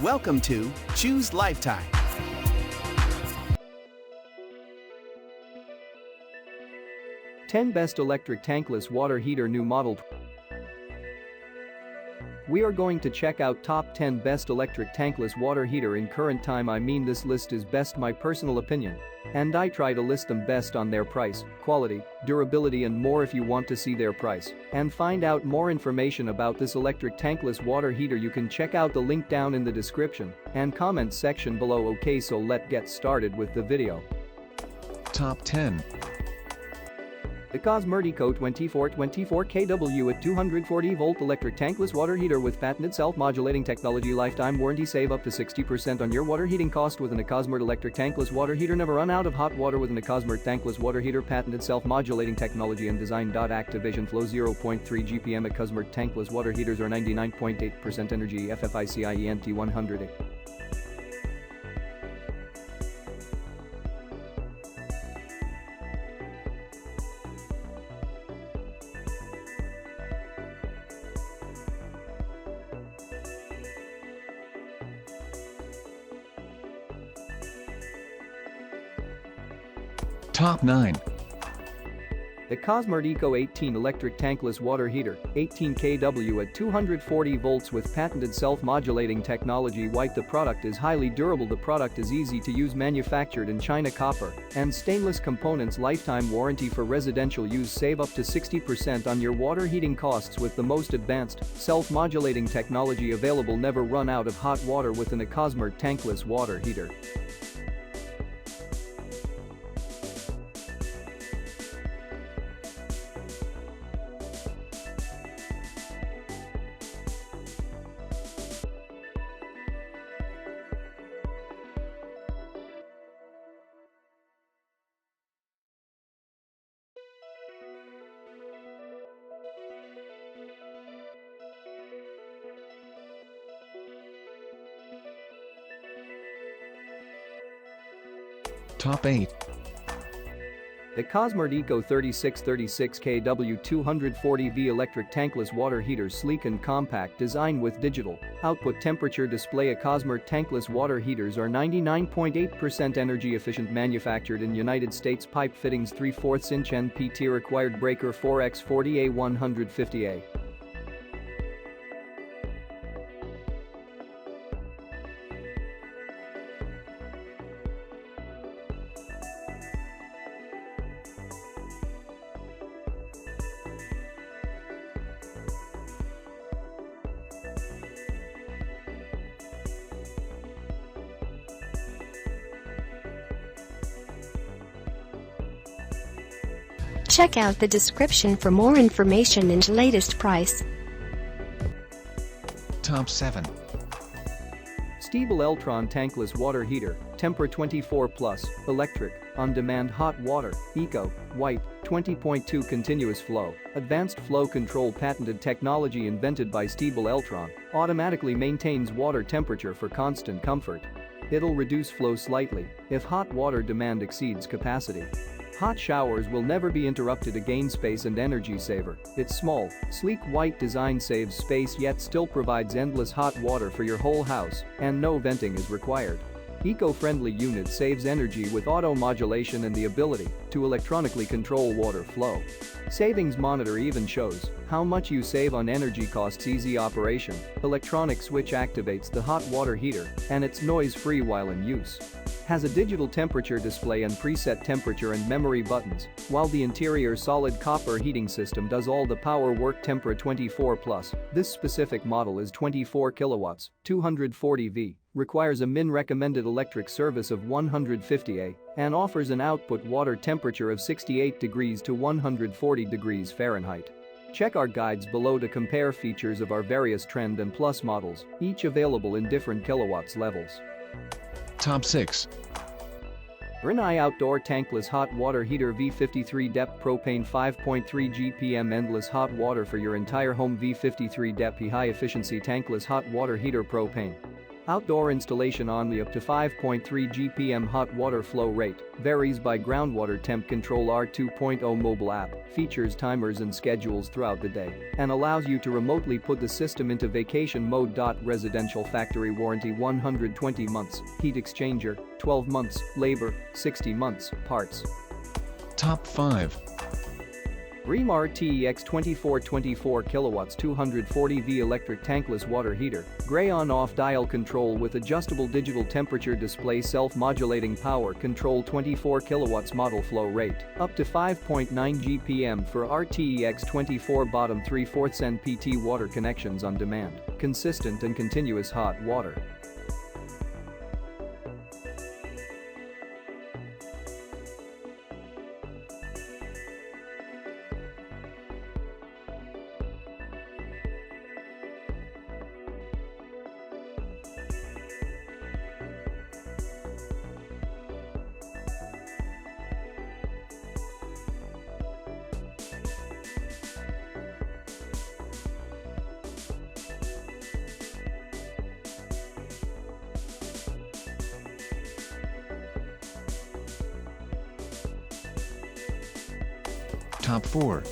Welcome to Choose Lifetime. Ten Best Electric Tankless Water Heater New Model. We are going to check out top 10 best electric tankless water heater in current time. I mean, this list is best my personal opinion. And I try to list them best on their price, quality, durability and more. If you want to see their price and find out more information about this electric tankless water heater, you can check out the link down in the description and comment section below. Okay, so let's get started with the video. Top 10. Ecosmart Eco 2424 kW at 240 volt electric tankless water heater with patented self-modulating technology. Lifetime warranty. Save up to 60% on your water heating cost with an Ecosmart electric tankless water heater. Never run out of hot water with an Ecosmart tankless water heater. Patented self-modulating technology and design. Activation flow 0.3 GPM. Ecosmart tankless water heaters are 99.8% energy efficient 100. Top 9. Ecosmart Eco 18 electric tankless water heater, 18 kW at 240 volts with patented self-modulating technology. White. The product is highly durable. The product is easy to use. Manufactured in China. Copper and stainless components. Lifetime warranty for residential use. Save up to 60% on your water heating costs with the most advanced self-modulating technology available. Never run out of hot water with an Ecosmart tankless water heater. Top 8. Ecosmart Eco 3636 kW 240V electric tankless water heater. Sleek and compact design with digital output temperature display. Ecosmart tankless water heaters are 99.8% energy efficient. Manufactured in United States. Pipe fittings 3/4 inch NPT. Required breaker 4x40A 150A. Check out the description for more information and latest price. Top 7. Stiebel Eltron tankless water heater, Tempra 24 Plus, electric, on-demand hot water, eco, white, 20.2 continuous flow, advanced flow control. Patented technology invented by Stiebel. Eltron automatically maintains water temperature for constant comfort. It'll reduce flow slightly if hot water demand exceeds capacity. Hot showers will never be interrupted. Again, space and energy saver. Its small, sleek white design saves space yet still provides endless hot water for your whole house, and no venting is required. Eco-friendly unit saves energy with auto modulation and the ability to electronically control water flow. Savings monitor even shows how much you save on energy costs. Easy operation. Electronic switch activates the hot water heater, and it's noise-free while in use. Has a digital temperature display and preset temperature and memory buttons, while the interior solid copper heating system does all the power work. Tempra 24 Plus. This specific model is 24 kilowatts, 240V, requires a min recommended electric service of 150A, and offers an output water temperature of 68 degrees to 140 degrees Fahrenheit. Check our guides below to compare features of our various Trend and Plus models, each available in different kilowatts levels. Top 6. Rinnai outdoor tankless hot water heater V53 depth propane 5.3 GPM endless hot water for your entire home. V53 depth high efficiency tankless hot water heater propane. Outdoor installation only up to 5.3 GPM hot water flow rate, varies by groundwater temp control. R2.0 mobile app, features timers and schedules throughout the day, and allows you to remotely put the system into vacation mode. Residential factory warranty 120 months, heat exchanger, 12 months, labor, 60 months, parts. Top 5. Rheem RTEX 2424 kilowatts 240V electric tankless water heater, gray on-off dial control with adjustable digital temperature display, self-modulating power control, 24 kilowatts model flow rate, up to 5.9 GPM for RTEX 24, bottom 3/4 NPT water connections on demand, consistent and continuous hot water. Top 4.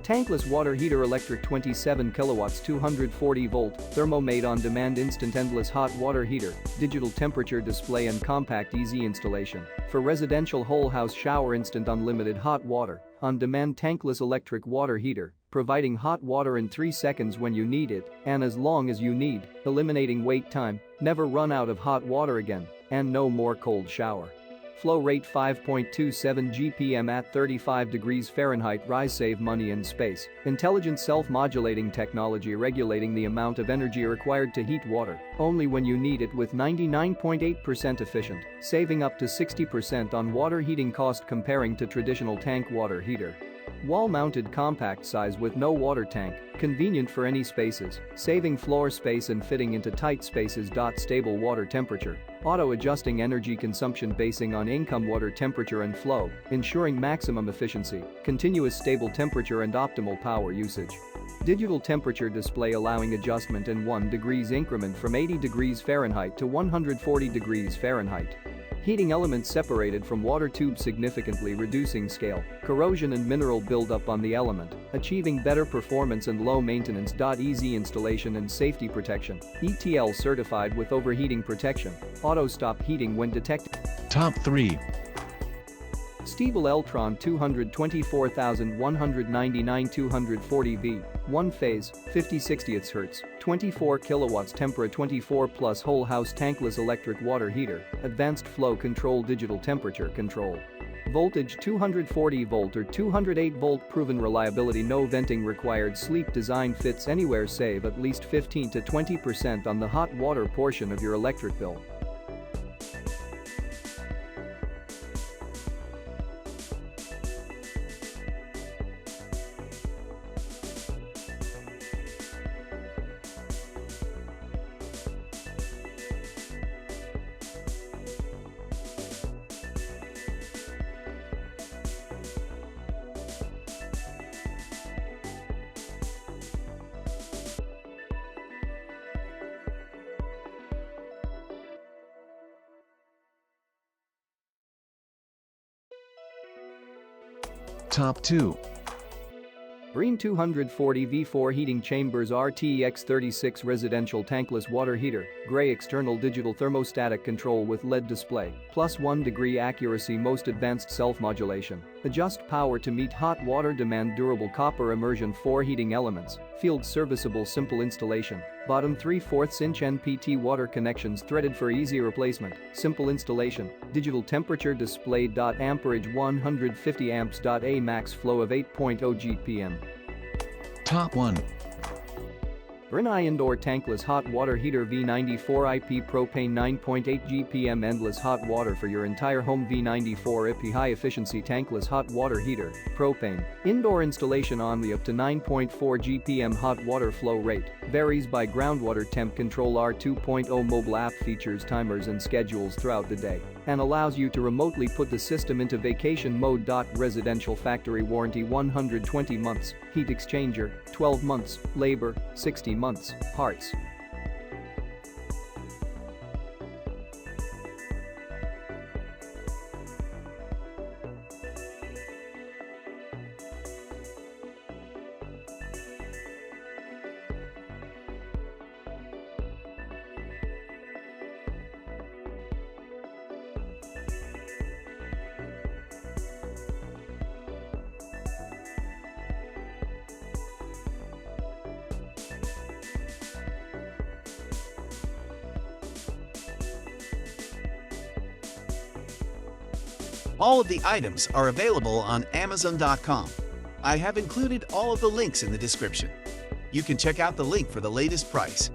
Tankless water heater electric 27 kilowatts 240 volt, thermomate on demand instant endless hot water heater, digital temperature display and compact easy installation. For residential whole house shower, instant unlimited hot water, on demand tankless electric water heater, providing hot water in 3 seconds when you need it and as long as you need, eliminating wait time, never run out of hot water again, and no more cold shower. Flow rate 5.27 GPM at 35 degrees Fahrenheit. Rise, save money and space. Intelligent self-modulating technology regulating the amount of energy required to heat water only when you need it, with 99.8% efficient, saving up to 60% on water heating cost comparing to traditional tank water heater. Wall-mounted compact size with no water tank, convenient for any spaces, saving floor space and fitting into tight spaces. Stable water temperature, auto-adjusting energy consumption basing on income water temperature and flow, ensuring maximum efficiency, continuous stable temperature and optimal power usage. Digital temperature display allowing adjustment in 1 degrees increment from 80 degrees Fahrenheit to 140 degrees Fahrenheit. Heating elements separated from water tubes, significantly reducing scale, corrosion and mineral buildup on the element, achieving better performance and low maintenance. Easy installation and safety protection, ETL certified with overheating protection, auto stop heating when detected. Top 3. Stiebel Eltron 224199 240V, 1 phase, 50/60 Hz, 24 kilowatts Tempra 24 plus whole house tankless electric water heater, advanced flow control, digital temperature control. Voltage 240 volt or 208 volt, proven reliability, no venting required, sleek design, fits anywhere, save at least 15 to 20% on the hot water portion of your electric bill. Top 2. Rheem 240 V4 heating chambers RTEX 36 residential tankless water heater, gray external digital thermostatic control with LED display, plus 1 degree accuracy, most advanced self-modulation, adjust power to meet hot water demand, durable copper immersion, 4 heating elements, field serviceable, simple installation, bottom 3/4 inch NPT water connections threaded for easy replacement, simple installation, digital temperature display. Amperage 150 amps. A max flow of 8.0 GPM. Top 1. Rinnai indoor tankless hot water heater V94 IP propane 9.8 GPM endless hot water for your entire home. V94 IP high efficiency tankless hot water heater, propane, indoor installation only up to 9.4 GPM hot water flow rate, varies by groundwater temp control. R2.0 mobile app features timers and schedules throughout the day and allows you to remotely put the system into vacation mode. Residential factory warranty 120 months, heat exchanger, 12 months, labor, 60 months, parts. All of the items are available on Amazon.com. I have included all of the links in the description. You can check out the link for the latest price.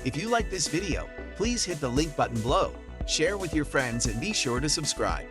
If you like this video, please hit the link button below, share with your friends, and be sure to subscribe.